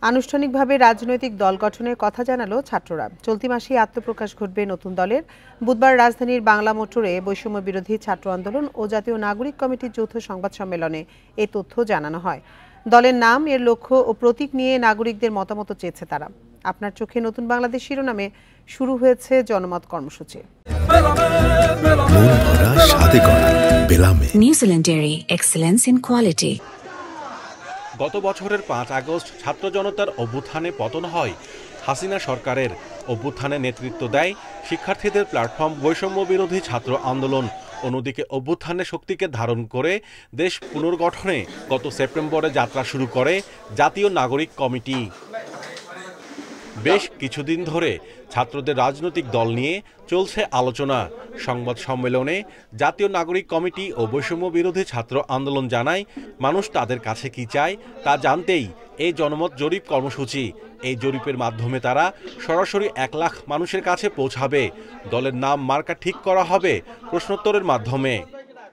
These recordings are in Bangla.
আনুষ্ঠানিকভাবে রাজনৈতিক দল গঠনের কথা জানালো ছাত্ররা। চলতি মাসেই আত্মপ্রকাশ ঘটবে নতুন দলের। বুধবার রাজধানীর বাংলা মোটরে বৈষম্য বিরোধী ছাত্র আন্দোলন ও জাতীয় নাগরিক কমিটির যৌথ সংবাদ সম্মেলনে এই তথ্য জানানো হয়। দলের নাম, এর লক্ষ্য ও প্রতীক নিয়ে নাগরিকদের মতামত চেয়েছে তারা। আপনার চোখে নতুন বাংলাদেশ শিরোনামে শুরু হয়েছে জনমত কর্মসূচি। New Zealand dairy, excellence in quality. গত বছরের ৫ আগস্ট ছাত্র জনতার অভ্যুত্থানে পতন হয় হাসিনা সরকারের। অভ্যুত্থানে নেতৃত্ব দেয় শিক্ষার্থীদের প্ল্যাটফর্ম বৈষম্য বিরোধী ছাত্র আন্দোলন। অন্যদিকে অভ্যুত্থানের শক্তিকে ধারণ করে দেশ পুনর্গঠনে গত সেপ্টেম্বরে যাত্রা শুরু করে জাতীয় নাগরিক কমিটি। বেশ কিছুদিন ধরে ছাত্রদের রাজনৈতিক দল নিয়ে চলছে আলোচনা। সংবাদ সম্মেলনে জাতীয় নাগরিক কমিটি ও বৈষম্য বিরোধী ছাত্র আন্দোলন জানায়, মানুষ তাদের কাছে কি চায় তা জানতেই এই জনমত জরিপ কর্মসূচি। এই জরিপের মাধ্যমে তারা সরাসরি ১ লাখ মানুষের কাছে পৌঁছাবে। দলের নাম, মার্কা ঠিক করা হবে প্রশ্নোত্তরের মাধ্যমে।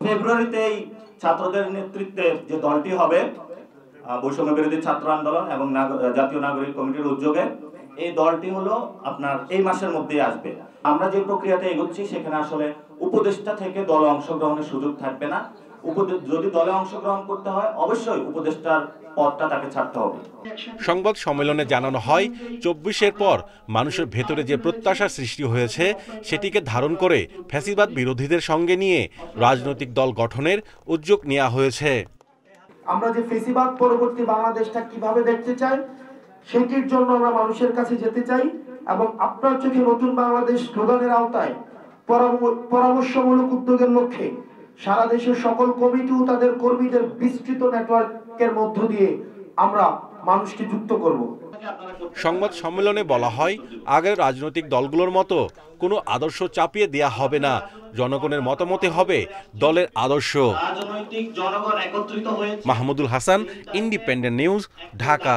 ফেব্রুয়ারিতেই ছাত্রদের নেতৃত্বে যে দলটি হবে, বৈষম্য বিরোধী ছাত্র আন্দোলন এবং জাতীয় নাগরিক কমিটির উদ্যোগে, এই দলটি হলো আপনার এই মাসের মধ্যেই আসবে। আমরা যে প্রক্রিয়াতে এগোচ্ছি সেখানে আসলে উপদেষ্টা থেকে দলে অংশগ্রহণের সুযোগ থাকবে না। যদি দলে অংশগ্রহণ করতে হয় অবশ্যই উপদেষ্টার পদটা তাকে ছাড়তে হবে। সংবাদ সম্মেলনে জানানো হয়, ২৪-এর পর মানুষের ভেতরে যে প্রত্যাশা সৃষ্টি হয়েছে সেটিকে ধারণ করে ফ্যাসিবাদ বিরোধীদের সঙ্গে নিয়ে রাজনৈতিক দল গঠনের উদ্যোগ নেওয়া হয়েছে। আমরা যে ফ্যাসিবাদ পরবর্তী বাংলাদেশটা কিভাবে দেখতে চাই সেটির জন্য আমরা মানুষের কাছে যেতে চাই এবং আপনার চোখে নতুন বাংলাদেশ স্লোগানের আওতায় পরামর্শমূলক উদ্যোগের লক্ষ্যে সারা দেশের সকল কমিটি ও তাদের কর্মীদের বিস্তৃত নেটওয়ার্কের মধ্য দিয়ে আমরা মানুষকে যুক্ত করব। সংবাদ সম্মেলনে বলা হয়, আগের রাজনৈতিক দলগুলোর মতো কোনো আদর্শ চাপিয়ে দেয়া হবে না। জনগণের মতামতে হবে দলের আদর্শ। রাজনৈতিক জনগণ একত্রিত হয়েছে। Mahmudul Hasan, independent news, Dhaka.